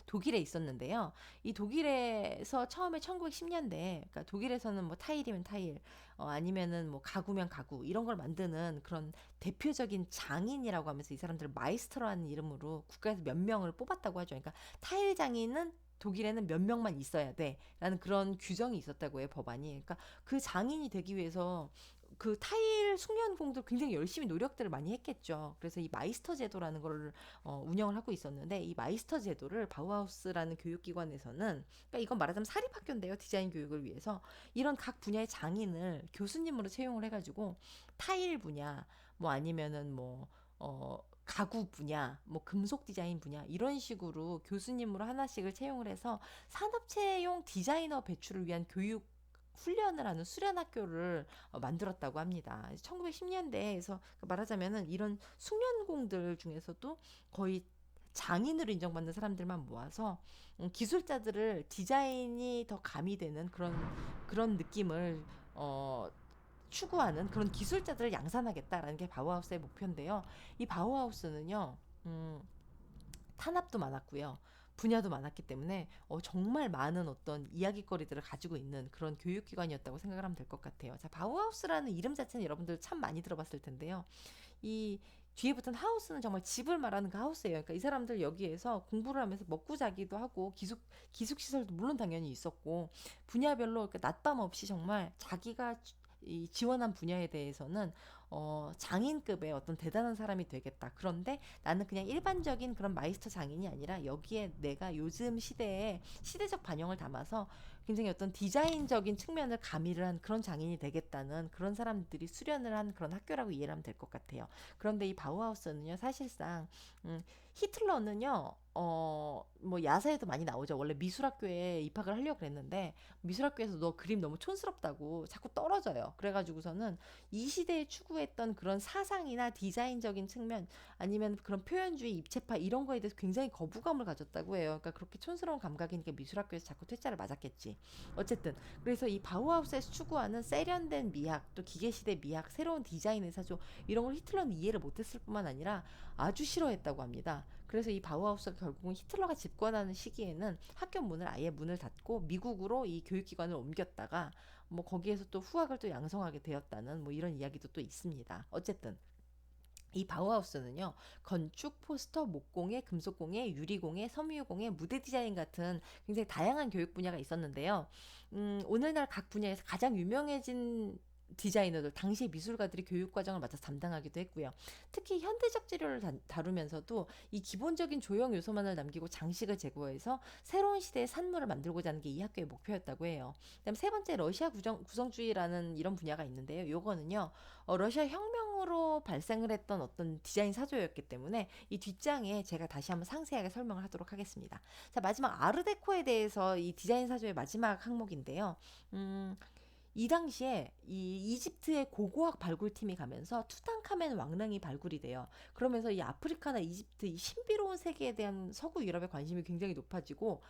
독일에 있었는데요. 이 독일에서 처음에 1910년대, 그러니까 독일에서는 뭐 타일이면 타일, 아니면은 뭐 가구면 가구 이런 걸 만드는 그런 대표적인 장인이라고 하면서 이 사람들을 마이스터라는 이름으로 국가에서 몇 명을 뽑았다고 하죠. 그러니까 타일 장인은 독일에는 몇 명만 있어야 돼라는 그런 규정이 있었다고 해요, 법안이. 그러니까 그 장인이 되기 위해서 그 타일 숙련공들 굉장히 열심히 노력들을 많이 했겠죠. 그래서 이 마이스터 제도라는 걸 운영을 하고 있었는데, 이 마이스터 제도를 바우하우스라는 교육기관에서는, 그러니까 이건 말하자면 사립학교인데요, 디자인 교육을 위해서 이런 각 분야의 장인을 교수님으로 채용을 해가지고 타일 분야, 뭐 아니면은 뭐 가구 분야, 뭐 금속 디자인 분야 이런 식으로 교수님으로 하나씩을 채용을 해서 산업체용 디자이너 배출을 위한 교육 훈련을 하는 수련학교를 만들었다고 합니다. 1910년대에서 말하자면은 이런 숙련공들 중에서도 거의 장인으로 인정받는 사람들만 모아서 기술자들을 디자인이 더 가미되는 그런 느낌을 추구하는 그런 기술자들을 양산하겠다라는 게 바우하우스의 목표인데요. 이 바우하우스는요, 탄압도 많았고요. 분야도 많았기 때문에 정말 많은 어떤 이야기거리들을 가지고 있는 그런 교육기관이었다고 생각을 하면 될 것 같아요. 자, 바우하우스라는 이름 자체는 여러분들 참 많이 들어봤을 텐데요. 이 뒤에 붙은 하우스는 정말 집을 말하는 그 하우스예요. 그러니까 이 사람들 여기에서 공부를 하면서 먹고 자기도 하고 기숙 시설도 물론 당연히 있었고, 분야별로 낮밤 없이 정말 자기가 이 지원한 분야에 대해서는 장인급의 어떤 대단한 사람이 되겠다. 그런데 나는 그냥 일반적인 그런 마이스터 장인이 아니라 여기에 내가 요즘 시대에 시대적 반영을 담아서 굉장히 어떤 디자인적인 측면을 가미를 한 그런 장인이 되겠다는 그런 사람들이 수련을 한 그런 학교라고 이해를 하면 될 것 같아요. 그런데 이 바우하우스는요, 사실상 히틀러는요, 뭐 야사에도 많이 나오죠. 원래 미술학교에 입학을 하려고 그랬는데 미술학교에서 너 그림 너무 촌스럽다고 자꾸 떨어져요. 그래가지고서는 이 시대에 추구했던 그런 사상이나 디자인적인 측면, 아니면 그런 표현주의 입체파 이런 거에 대해서 굉장히 거부감을 가졌다고 해요. 그러니까 그렇게 촌스러운 감각이니까 미술학교에서 자꾸 퇴짜를 맞았겠지. 어쨌든 그래서 이 바우하우스에서 추구하는 세련된 미학, 또 기계시대 미학, 새로운 디자인의 사조 이런 걸 히틀러는 이해를 못했을 뿐만 아니라 아주 싫어했다고 합니다. 그래서 이 바우하우스가 결국은 히틀러가 집권하는 시기에는 학교 문을 아예 문을 닫고 미국으로 이 교육기관을 옮겼다가 뭐 거기에서 또 후학을 또 양성하게 되었다는 뭐 이런 이야기도 또 있습니다. 어쨌든 이 바우하우스는요, 건축, 포스터, 목공예, 금속공예, 유리공예, 섬유공예, 무대 디자인 같은 굉장히 다양한 교육 분야가 있었는데요. 오늘날 각 분야에서 가장 유명해진 디자이너들, 당시 미술가들이 교육 과정을 맡아서 담당하기도 했고요. 특히 현대적 재료를 다루면서도 이 기본적인 조형 요소만을 남기고 장식을 제거해서 새로운 시대의 산물을 만들고자 하는 게 이 학교의 목표였다고 해요. 그다음 세 번째, 러시아 구성주의라는 이런 분야가 있는데요. 요거는요, 러시아 혁명으로 발생을 했던 어떤 디자인 사조였기 때문에 이 뒷장에 제가 다시 한번 상세하게 설명을 하도록 하겠습니다. 자, 마지막 아르데코에 대해서 이 디자인 사조의 마지막 항목인데요. 음, 이 당시에 이 이집트의 고고학 발굴팀이 가면서 투탕카멘 왕릉이 발굴이 돼요. 그러면서 이 아프리카나 이집트 이 신비로운 세계에 대한 서구 유럽의 관심이 굉장히 높아지고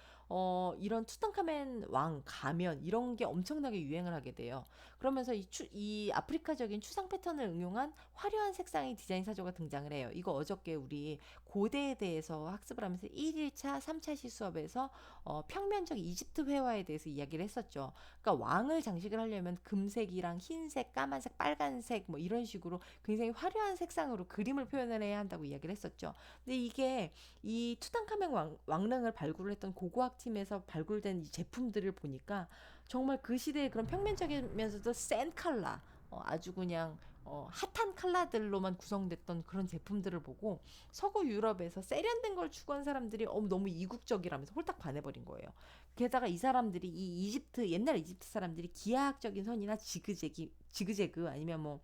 이런 투탕카멘 왕 가면 이런 게 엄청나게 유행을 하게 돼요. 그러면서 이 아프리카적인 추상 패턴을 응용한 화려한 색상의 디자인 사조가 등장을 해요. 이거 어저께 우리 고대에 대해서 학습을 하면서 1일차, 3차 시수업에서 평면적 이집트 회화에 대해서 이야기를 했었죠. 그러니까 왕을 장식을 하려면 금색이랑 흰색, 까만색, 빨간색 뭐 이런 식으로 굉장히 화려한 색상으로 그림을 표현을 해야 한다고 이야기를 했었죠. 근데 이게 이 투탕카멘 왕릉을 발굴을 했던 고고학 팀에서 발굴된 이 제품들을 보니까 정말 그 시대의 그런 평면적이면서도 센 컬러, 아주 그냥 핫한 컬러들로만 구성됐던 그런 제품들을 보고 서구 유럽에서 세련된 걸 추구한 사람들이 너무 이국적이라면서 홀딱 반해버린 거예요. 게다가 이 사람들이 이 이집트 옛날 이집트 사람들이 기하학적인 선이나 지그재그 아니면 뭐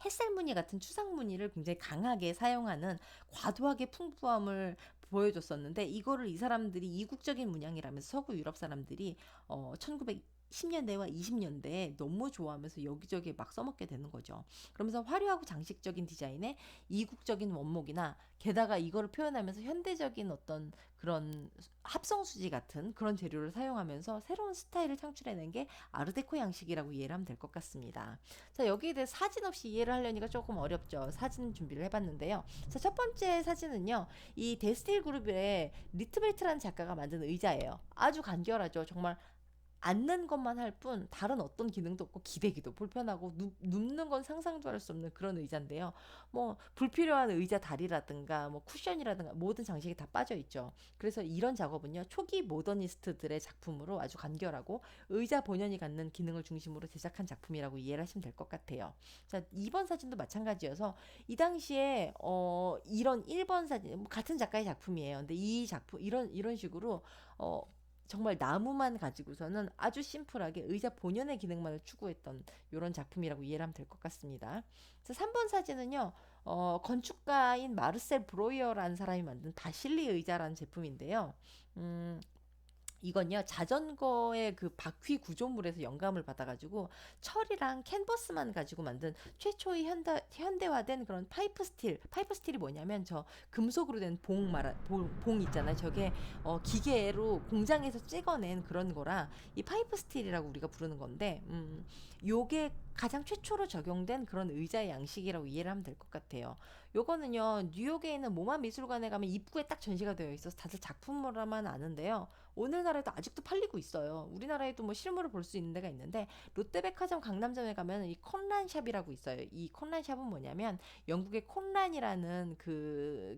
햇살 무늬 같은 추상 무늬를 굉장히 강하게 사용하는 과도하게 풍부함을 보여줬었는데 이거를 이 사람들이 이국적인 문양이라면서 서구 유럽 사람들이 1910년대와 20년대에 너무 좋아하면서 여기저기 막 써먹게 되는 거죠. 그러면서 화려하고 장식적인 디자인에 이국적인 원목이나 게다가 이거를 표현하면서 현대적인 어떤 그런 합성수지 같은 그런 재료를 사용하면서 새로운 스타일을 창출해낸 게 아르데코 양식이라고 이해를 하면 될 것 같습니다. 자, 여기에 대해 사진 없이 이해를 하려니까 조금 어렵죠. 사진 준비를 해봤는데요. 자, 첫 번째 사진은요. 이 데스틸 그룹의 리트벨트라는 작가가 만든 의자예요. 아주 간결하죠. 정말 앉는 것만 할 뿐 다른 어떤 기능도 없고 기대기도 불편하고 눕는 건 상상도 할 수 없는 그런 의자인데요. 뭐 불필요한 의자 다리라든가 뭐 쿠션이라든가 모든 장식이 다 빠져 있죠. 그래서 이런 작업은요. 초기 모더니스트들의 작품으로 아주 간결하고 의자 본연이 갖는 기능을 중심으로 제작한 작품이라고 이해를 하시면 될 것 같아요. 자, 2번 사진도 마찬가지여서 이 당시에 이런 1번 사진 뭐 같은 작가의 작품이에요. 근데 이 작품 이런 식으로 어 정말 나무만 가지고서는 아주 심플하게 의자 본연의 기능만을 추구했던 이런 작품이라고 이해를 하면 될 것 같습니다. 그래서 3번 사진은요, 건축가인 마르셀 브로이어라는 사람이 만든 바실리 의자라는 제품인데요. 음, 이건요 자전거의 그 바퀴 구조물에서 영감을 받아가지고 철이랑 캔버스만 가지고 만든 최초의 현대화된 그런 파이프 스틸이 뭐냐면 저 금속으로 된 봉 있잖아요. 저게 기계로 공장에서 찍어낸 그런 거라 이 파이프 스틸이라고 우리가 부르는 건데 요게 가장 최초로 적용된 그런 의자의 양식이라고 이해를 하면 될 것 같아요. 요거는요 뉴욕에 있는 모마 미술관에 가면 입구에 딱 전시가 되어 있어서 다들 작품으로만 아는데요. 오늘날에도 아직도 팔리고 있어요. 우리나라에도 뭐 실물을 볼 수 있는 데가 있는데 롯데백화점 강남점에 가면 이 콘란샵이라고 있어요. 이 콘란샵은 뭐냐면 영국의 콘란이라는 그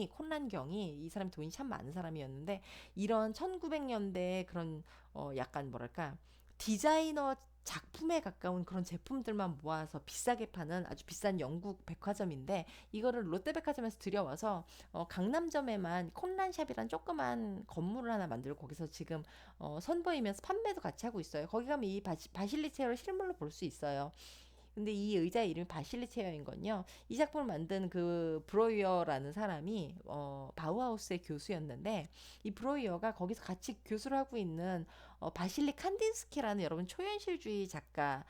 콘란 경이 이 사람이 돈이 참 많은 사람이었는데 이런 1900년대 그런 약간 뭐랄까 디자이너 작품에 가까운 그런 제품들만 모아서 비싸게 파는 아주 비싼 영국 백화점인데 이거를 롯데백화점에서 들여와서 강남점에만 콘란샵이란 조그만 건물을 하나 만들고 거기서 지금 선보이면서 판매도 같이 하고 있어요. 거기 가면 이 바실리 체어를 실물로 볼 수 있어요. 근데 이 의자의 이름이 바실리 체어인 건요. 이 작품을 만든 그 브로이어라는 사람이 바우하우스의 교수였는데 이 브로이어가 거기서 같이 교수를 하고 있는 바실리 칸딘스키라는 여러분 초현실주의 작가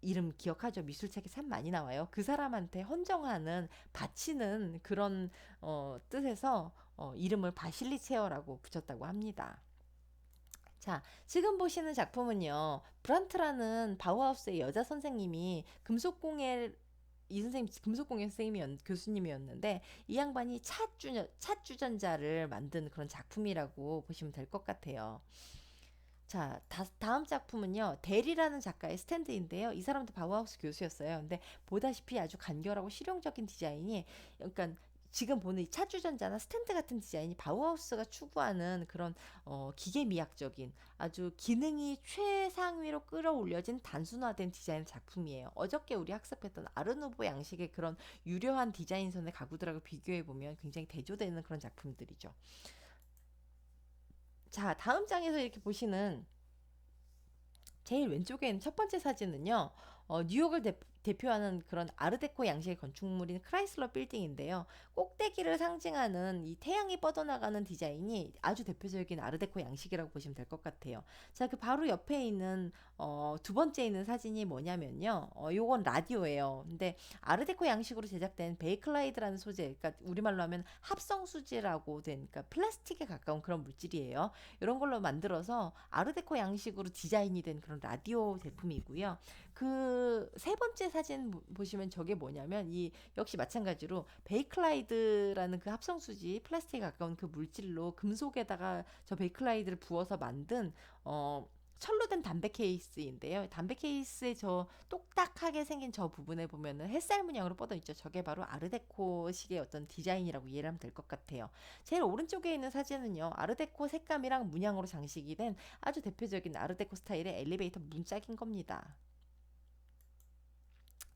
이름 기억하죠? 미술책에 참 많이 나와요. 그 사람한테 헌정하는 바치는 그런 뜻에서 이름을 바실리 체어라고 붙였다고 합니다. 자, 지금 보시는 작품은요. 브란트라는 바우하우스의 여자 선생님이 이 선생님 금속공예 교수님이었는데 이 양반이 찻 주전자를 만든 그런 작품이라고 보시면 될 것 같아요. 자, 다음 작품은요. 델이라는 작가의 스탠드인데요. 이 사람도 바우하우스 교수였어요. 근데 보다시피 아주 간결하고 실용적인 디자인이, 그러니까 지금 보는 이 차주전자나 스탠드 같은 디자인이 바우하우스가 추구하는 그런 기계 미학적인 아주 기능이 최상위로 끌어올려진 단순화된 디자인 작품이에요. 어저께 우리 학습했던 아르누보 양식의 그런 유려한 디자인선의 가구들하고 비교해 보면 굉장히 대조되는 그런 작품들이죠. 자, 다음 장에서 이렇게 보시는 제일 왼쪽에 있는 첫 번째 사진은요, 뉴욕을 대표하는 그런 아르데코 양식의 건축물인 크라이슬러 빌딩인데요. 꼭대기를 상징하는 이 태양이 뻗어나가는 디자인이 아주 대표적인 아르데코 양식이라고 보시면 될 것 같아요. 자, 그 바로 옆에 있는 두 번째 있는 사진이 뭐냐면요. 요건 라디오예요. 근데 아르데코 양식으로 제작된 베이클라이드라는 소재, 그러니까 우리말로 하면 합성 수지라고 된, 그러니까 플라스틱에 가까운 그런 물질이에요. 이런 걸로 만들어서 아르데코 양식으로 디자인이 된 그런 라디오 제품이고요. 그 세 번째 사진 보시면 저게 뭐냐면 이 역시 마찬가지로 베이클라이드라는 그 합성수지 플라스틱에 가까운 그 물질로 금속에다가 저 베이클라이드를 부어서 만든 철로 된 담배 케이스인데요. 담배 케이스의 저 똑딱하게 생긴 저 부분에 보면은 햇살 문양으로 뻗어 있죠. 저게 바로 아르데코식의 어떤 디자인이라고 이해를 하면 될 것 같아요. 제일 오른쪽에 있는 사진은요. 아르데코 색감이랑 문양으로 장식이 된 아주 대표적인 아르데코 스타일의 엘리베이터 문짝인 겁니다.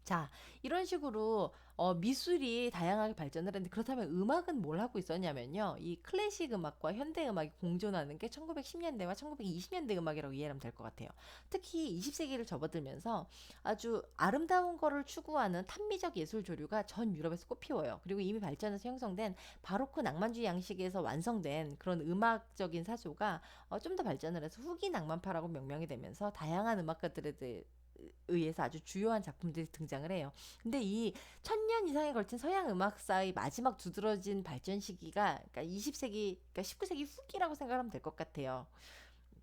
자, 이런 식으로 미술이 다양하게 발전을 했는데 그렇다면 음악은 뭘 하고 있었냐면요. 이 클래식 음악과 현대 음악이 공존하는 게 1910년대와 1920년대 음악이라고 이해하면 될 것 같아요. 특히 20세기를 접어들면서 아주 아름다운 거를 추구하는 탐미적 예술 조류가 전 유럽에서 꽃피워요. 그리고 이미 발전해서 형성된 바로크 낭만주의 양식에서 완성된 그런 음악적인 사조가 좀 더 발전을 해서 후기 낭만파라고 명명이 되면서 다양한 음악가들에 대해 의해서 아주 주요한 작품들이 등장을 해요. 근데 이 천년 이상에 걸친 서양 음악사의 마지막 두드러진 발전 시기가 그러니까 20세기, 그러니까 19세기 후기라고 생각하면 될 것 같아요.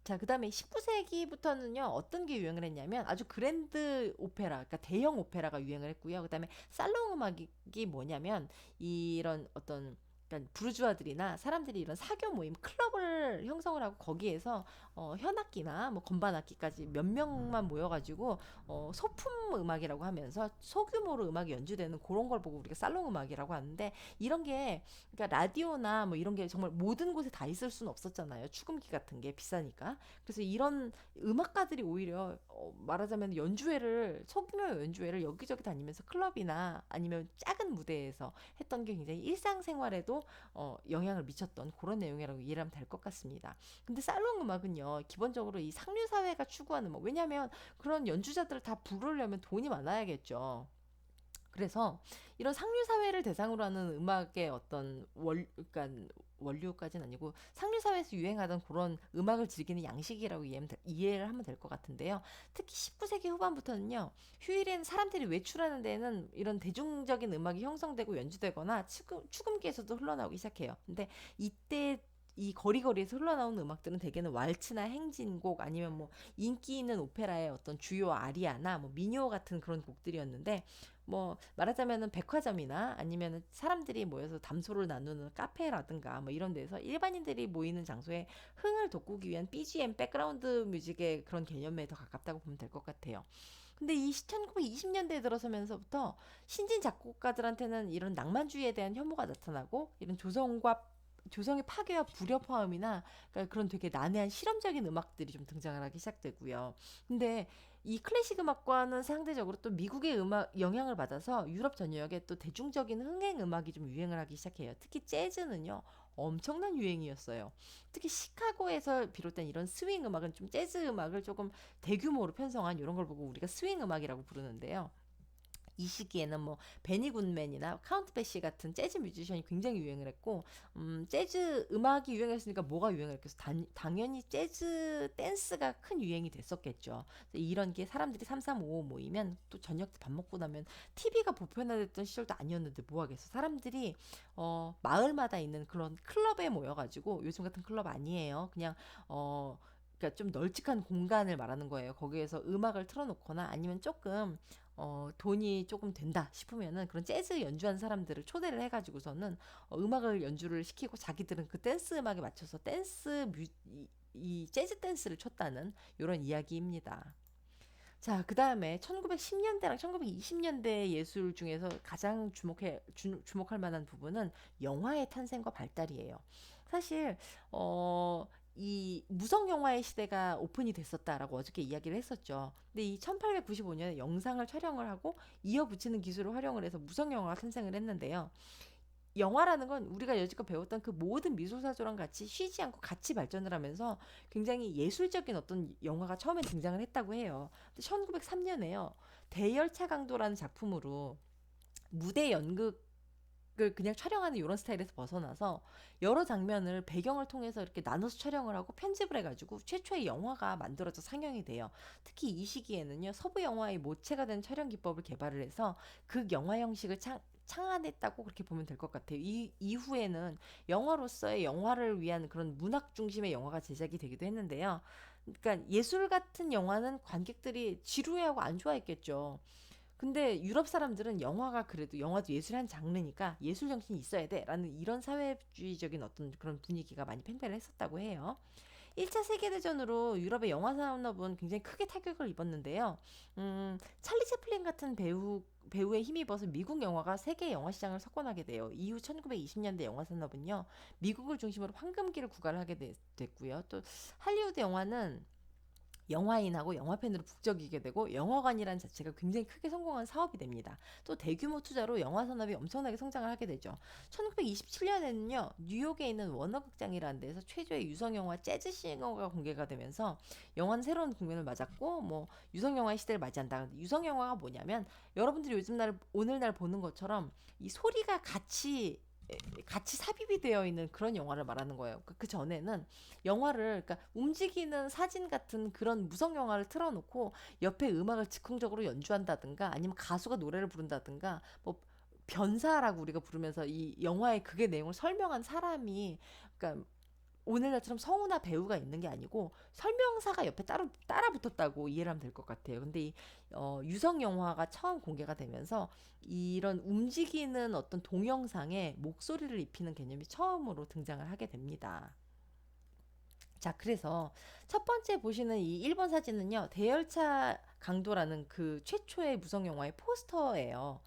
자, 그다음에 19세기부터는요. 어떤 게 유행을 했냐면 아주 그랜드 오페라, 그러니까 대형 오페라가 유행을 했고요. 그다음에 살롱 음악이 뭐냐면 이런 어떤 그러니까 부르주아들이나 사람들이 이런 사교 모임 클럽을 형성을 하고 거기에서 현악기나 뭐 건반악기까지 몇 명만 모여가지고 소품 음악이라고 하면서 소규모로 음악이 연주되는 그런 걸 보고 우리가 살롱 음악이라고 하는데 이런 게 그러니까 라디오나 뭐 이런 게 정말 모든 곳에 다 있을 수는 없었잖아요. 축음기 같은 게 비싸니까. 그래서 이런 음악가들이 오히려 말하자면 연주회를 소규모 연주회를 여기저기 다니면서 클럽이나 아니면 작은 무대에서 했던 게 굉장히 일상생활에도 영향을 미쳤던 그런 내용이라고 이해를 하면 될 것 같습니다. 근데 살롱 음악은요 기본적으로 이 상류 사회가 추구하는 뭐 왜냐하면 그런 연주자들을 다 부르려면 돈이 많아야겠죠. 그래서 이런 상류 사회를 대상으로 하는 음악의 어떤 그러니까 원류까지는 아니고 상류 사회에서 유행하던 그런 음악을 즐기는 양식이라고 이해를 하면 될 것 같은데요. 특히 19세기 후반부터는요. 휴일엔 사람들이 외출하는 데는 이런 대중적인 음악이 형성되고 연주되거나 축음기에서도 흘러나오기 시작해요. 근데 이때 이 거리거리에서 흘러나오는 음악들은 대개는 왈츠나 행진곡 아니면 뭐 인기 있는 오페라의 어떤 주요 아리아나 뭐 민요 같은 그런 곡들이었는데 뭐 말하자면은 백화점이나 아니면은 사람들이 모여서 담소를 나누는 카페라든가 뭐 이런 데서 일반인들이 모이는 장소에 흥을 돋구기 위한 BGM 백그라운드 뮤직의 그런 개념에 더 가깝다고 보면 될 것 같아요. 근데 이 1920년대에 들어서면서부터 신진 작곡가들한테는 이런 낭만주의에 대한 혐오가 나타나고 이런 조성의 파괴와 불협화음이나 그러니까 그런 되게 난해한 실험적인 음악들이 좀 등장을 하기 시작되고요. 근데 이 클래식 음악과는 상대적으로 또 미국의 음악 영향을 받아서 유럽 전역에 또 대중적인 흥행 음악이 좀 유행을 하기 시작해요. 특히 재즈는요. 엄청난 유행이었어요. 특히 시카고에서 비롯된 이런 스윙 음악은 좀 재즈 음악을 조금 대규모로 편성한 이런 걸 보고 우리가 스윙 음악이라고 부르는데요. 이 시기에는 뭐 베니 굿맨이나 카운트 베시 같은 재즈 뮤지션이 굉장히 유행을 했고 재즈 음악이 유행했으니까 뭐가 유행했겠어? 당연히 재즈 댄스가 큰 유행이 됐었겠죠. 이런 게 사람들이 3355 모이면 또 저녁 때 밥 먹고 나면 TV가 보편화됐던 시절도 아니었는데 뭐 하겠어? 사람들이 마을마다 있는 그런 클럽에 모여가지고 요즘 같은 클럽 아니에요. 그냥 그러니까 좀 널찍한 공간을 말하는 거예요. 거기에서 음악을 틀어놓거나 아니면 조금 돈이 조금 된다 싶으면은 그런 재즈 연주하는 사람들을 초대를 해가지고서는 음악을 연주를 시키고 자기들은 그 댄스 음악에 맞춰서 댄스 이 재즈 댄스를 췄다는 이런 이야기입니다. 자, 그 다음에 1910년대랑 1920년대 예술 중에서 가장 주목할 만한 부분은 영화의 탄생과 발달이에요. 사실, 이 무성 영화의 시대가 오픈이 됐었다라고 어저께 이야기를 했었죠. 근데 이 1895년에 영상을 촬영을 하고 이어붙이는 기술을 활용을 해서 무성 영화가 탄생을 했는데요. 영화라는 건 우리가 여지껏 배웠던 그 모든 미술사조랑 같이 쉬지 않고 같이 발전을 하면서 굉장히 예술적인 어떤 영화가 처음에 등장을 했다고 해요. 1903년에요. 대열차 강도라는 작품으로 무대 연극을 그냥 촬영하는 이런 스타일에서 벗어나서 여러 장면을 배경을 통해서 이렇게 나눠서 촬영을 하고 편집을 해가지고 최초의 영화가 만들어져 상영이 돼요. 특히 이 시기에는요, 서부 영화의 모체가 된 촬영 기법을 개발을 해서 그 영화 형식을 창안했다고 그렇게 보면 될 것 같아요. 이 이후에는 영화로서의 영화를 위한 그런 문학 중심의 영화가 제작이 되기도 했는데요. 그러니까 예술 같은 영화는 관객들이 지루해하고 안 좋아했겠죠. 근데 유럽 사람들은 영화가 그래도 영화도 예술의 한 장르니까 예술 정신이 있어야 돼라는 이런 사회주의적인 어떤 그런 분위기가 많이 팽배를 했었다고 해요. 1차 세계대전으로 유럽의 영화 산업은 굉장히 크게 타격을 입었는데요. 찰리 채플린 같은 배우에 힘입어서 미국 영화가 세계 영화 시장을 석권하게 돼요. 이후 1920년대 영화 산업은요, 미국을 중심으로 황금기를 구가를 하게 됐고요. 또 할리우드 영화는 영화인하고 영화팬으로 북적이게 되고 영화관이라는 자체가 굉장히 크게 성공한 사업이 됩니다. 또 대규모 투자로 영화 산업이 엄청나게 성장을 하게 되죠. 1927년에는요. 뉴욕에 있는 워너극장이라는 데서 최초의 유성 영화 재즈 싱어가 공개가 되면서 영화는 새로운 국면을 맞았고 뭐 유성 영화의 시대를 맞이한다. 유성 영화가 뭐냐면 여러분들이 오늘날 보는 것처럼 이 소리가 같이 삽입이 되어 있는 그런 영화를 말하는 거예요. 그 전에는 영화를 그러니까 움직이는 사진 같은 그런 무성 영화를 틀어놓고 옆에 음악을 즉흥적으로 연주한다든가 아니면 가수가 노래를 부른다든가 뭐 변사라고 우리가 부르면서 이 영화의 극의 내용을 설명한 사람이 그러니까 오늘날처럼 성우나 배우가 있는 게 아니고 설명사가 옆에 따라 붙었다고 이해를 하면 될 것 같아요. 근데 유성 영화가 처음 공개가 되면서 이런 움직이는 어떤 동영상에 목소리를 입히는 개념이 처음으로 등장을 하게 됩니다. 자, 그래서 첫 번째 보시는 이 1번 사진은요, 대열차 강도라는 그 최초의 무성 영화의 포스터예요.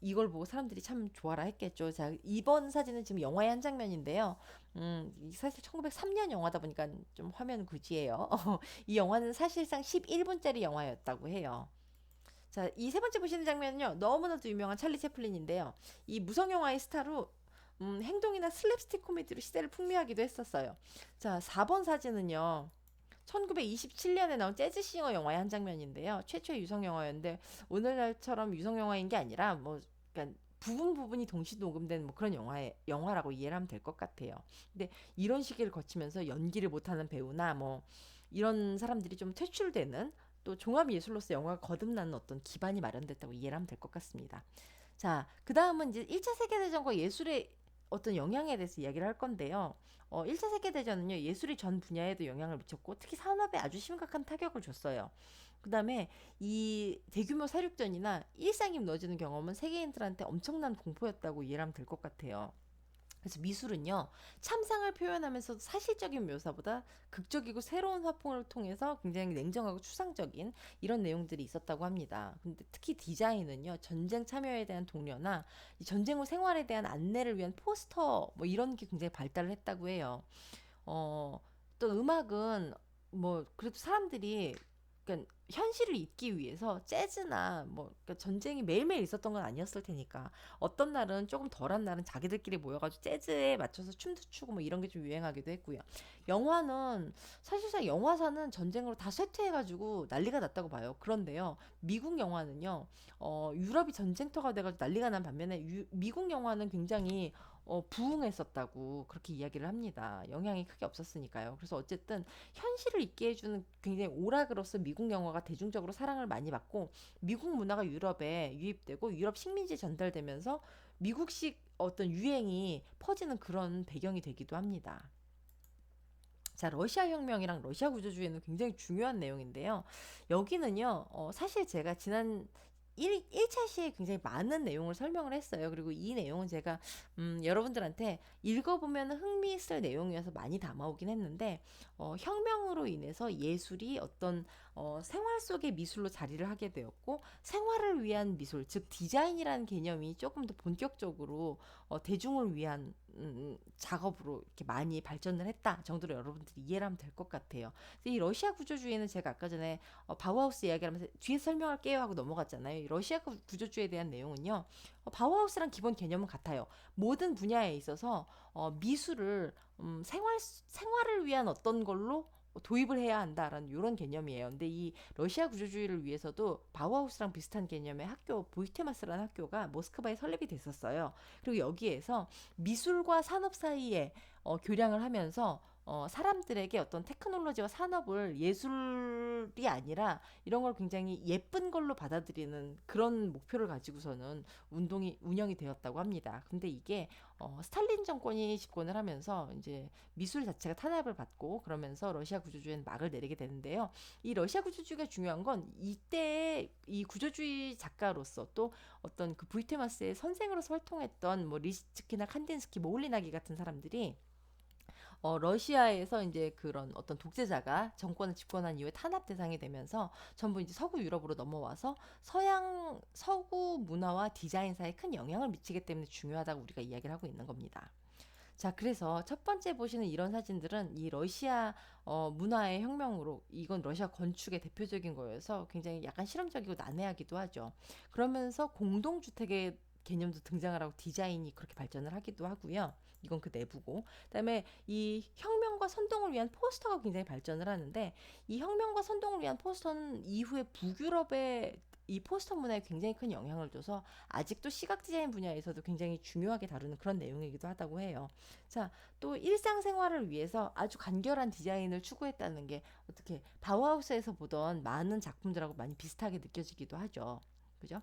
이걸 보고 사람들이 참 좋아라 했겠죠. 자, 이번 사진은 지금 영화의 한 장면인데요. 사실 1903년 영화다 보니까 좀 화면 구지예요. 이 영화는 사실상 11분짜리 영화였다고 해요. 자, 이 세 번째 보시는 장면은요. 너무나도 유명한 찰리 채플린인데요. 이 무성 영화의 스타로 행동이나 슬랩스틱 코미디로 시대를 풍미하기도 했었어요. 자, 4번 사진은요. 1927년에 나온 재즈싱어 영화의 한 장면인데요. 최초의 유성 영화였는데 오늘날처럼 유성 영화인 게 아니라 뭐 그러니까 부분이 동시 녹음된 뭐 그런 영화라고 이해를 하면 될 것 같아요. 근데 이런 시기를 거치면서 연기를 못하는 배우나 뭐 이런 사람들이 좀 퇴출되는 또 종합 예술로서 영화가 거듭나는 어떤 기반이 마련됐다고 이해를 하면 될 것 같습니다. 자, 그 다음은 이제 1차 세계대전과 예술의 어떤 영향에 대해서 이야기를 할 건데요. 1차 세계대전은요, 예술이 전 분야에도 영향을 미쳤고, 특히 산업에 아주 심각한 타격을 줬어요. 그 다음에 이 대규모 사륙전이나 일상이 무너지는 경험은 세계인들한테 엄청난 공포였다고 이해를 하면 될 것 같아요. 그래서 미술은요, 참상을 표현하면서도 사실적인 묘사보다 극적이고 새로운 화풍을 통해서 굉장히 냉정하고 추상적인 이런 내용들이 있었다고 합니다. 근데 특히 디자인은요, 전쟁 참여에 대한 독려나 전쟁 후 생활에 대한 안내를 위한 포스터 뭐 이런 게 굉장히 발달을 했다고 해요. 어, 또 음악은 뭐 그래도 사람들이 그러니까 현실을 잊기 위해서 재즈나 뭐 그러니까 전쟁이 매일매일 있었던 건 아니었을 테니까 어떤 날은 조금 덜한 날은 자기들끼리 모여가지고 재즈에 맞춰서 춤도 추고 뭐 이런 게 좀 유행하기도 했고요. 영화는 사실상 영화사는 전쟁으로 다 쇠퇴해가지고 난리가 났다고 봐요. 그런데요, 미국 영화는요, 유럽이 전쟁터가 돼가지고 난리가 난 반면에 미국 영화는 굉장히 부흥했었다고 그렇게 이야기를 합니다. 영향이 크게 없었으니까요. 그래서 어쨌든 현실을 있게 해주는 굉장히 오락으로서 미국 영화가 대중적으로 사랑을 많이 받고 미국 문화가 유럽에 유입되고 유럽 식민지 전달되면서 미국식 어떤 유행이 퍼지는 그런 배경이 되기도 합니다. 자, 러시아 혁명이랑 러시아 구조주의는 굉장히 중요한 내용인데요. 여기는요, 사실 제가 지난 1차 시에 굉장히 많은 내용을 설명을 했어요. 그리고 이 내용은 제가 여러분들한테 읽어보면 흥미있을 내용이어서 많이 담아오긴 했는데 혁명으로 인해서 예술이 어떤 생활 속의 미술로 자리를 하게 되었고 생활을 위한 미술, 즉 디자인이라는 개념이 조금 더 본격적으로 대중을 위한 작업으로 이렇게 많이 발전을 했다 정도로 여러분들이 이해를 하면 될 것 같아요. 이 러시아 구조주의는 제가 아까 전에 바우하우스 이야기를 하면서 뒤에 설명할게요 하고 넘어갔잖아요. 이 러시아 구조주의에 대한 내용은요. 바우하우스랑 기본 개념은 같아요. 모든 분야에 있어서 미술을 생활을 위한 어떤 걸로 도입을 해야 한다라는 이런 개념이에요. 근데 이 러시아 구조주의를 위해서도 바우하우스랑 비슷한 개념의 학교 보이테마스라는 학교가 모스크바에 설립이 됐었어요. 그리고 여기에서 미술과 산업 사이에 교량을 하면서 사람들에게 어떤 테크놀로지와 산업을 예술이 아니라 이런 걸 굉장히 예쁜 걸로 받아들이는 그런 목표를 가지고서는 운영이 되었다고 합니다. 근데 이게 스탈린 정권이 집권을 하면서 이제 미술 자체가 탄압을 받고 그러면서 러시아 구조주의는 막을 내리게 되는데요. 이 러시아 구조주의가 중요한 건 이때 이 구조주의 작가로서 또 어떤 그 부이테마스의 선생으로서 활동했던 뭐 리시츠키나 칸딘스키, 모홀리나기 같은 사람들이 러시아에서 이제 그런 어떤 독재자가 정권을 집권한 이후에 탄압 대상이 되면서 전부 이제 서구 유럽으로 넘어와서 서구 문화와 디자인사에 큰 영향을 미치기 때문에 중요하다고 우리가 이야기를 하고 있는 겁니다. 자, 그래서 첫 번째 보시는 이런 사진들은 이 러시아 문화의 혁명으로 이건 러시아 건축의 대표적인 거여서 굉장히 약간 실험적이고 난해하기도 하죠. 그러면서 공동주택의 개념도 등장을 하고 디자인이 그렇게 발전을 하기도 하고요. 이건 그 내부고. 그다음에 이 혁명과 선동을 위한 포스터가 굉장히 발전을 하는데 이 혁명과 선동을 위한 포스터는 이후에 북유럽의 이 포스터 문화에 굉장히 큰 영향을 줘서 아직도 시각 디자인 분야에서도 굉장히 중요하게 다루는 그런 내용이기도 하다고 해요. 자, 또 일상생활을 위해서 아주 간결한 디자인을 추구했다는 게 어떻게 바우하우스에서 보던 많은 작품들하고 많이 비슷하게 느껴지기도 하죠. 그죠?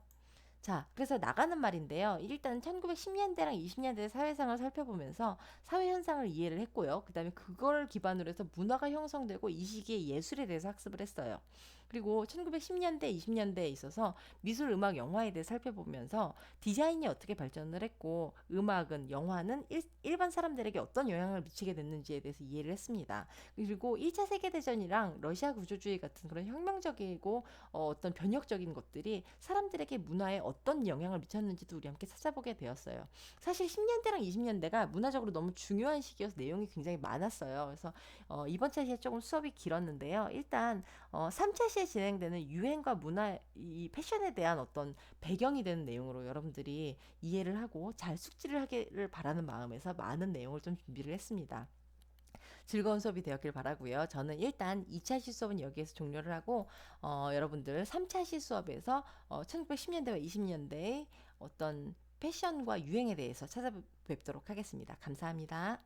자, 그래서 나가는 말인데요. 일단 1910년대랑 20년대 사회상을 살펴보면서 사회 현상을 이해를 했고요. 그다음에 그걸 기반으로 해서 문화가 형성되고 이 시기에 예술에 대해서 학습을 했어요. 그리고 1910년대, 20년대에 있어서 미술, 음악, 영화에 대해 살펴보면서 디자인이 어떻게 발전을 했고 음악은, 영화는 일반 사람들에게 어떤 영향을 미치게 됐는지에 대해서 이해를 했습니다. 그리고 1차 세계대전이랑 러시아 구조주의 같은 그런 혁명적이고 어떤 변혁적인 것들이 사람들에게 문화에 어떤 영향을 미쳤는지도 우리 함께 찾아보게 되었어요. 사실 10년대랑 20년대가 문화적으로 너무 중요한 시기여서 내용이 굉장히 많았어요. 그래서 이번 차시에 조금 수업이 길었는데요. 일단 3차 시에 진행되는 유행과 문화, 이 패션에 대한 어떤 배경이 되는 내용으로 여러분들이 이해를 하고 잘 숙지를 하기를 바라는 마음에서 많은 내용을 좀 준비를 했습니다. 즐거운 수업이 되었길 바라고요. 저는 일단 2차 시 수업은 여기에서 종료를 하고 여러분들 3차 시 수업에서 1910년대와 20년대의 어떤 패션과 유행에 대해서 찾아뵙도록 하겠습니다. 감사합니다.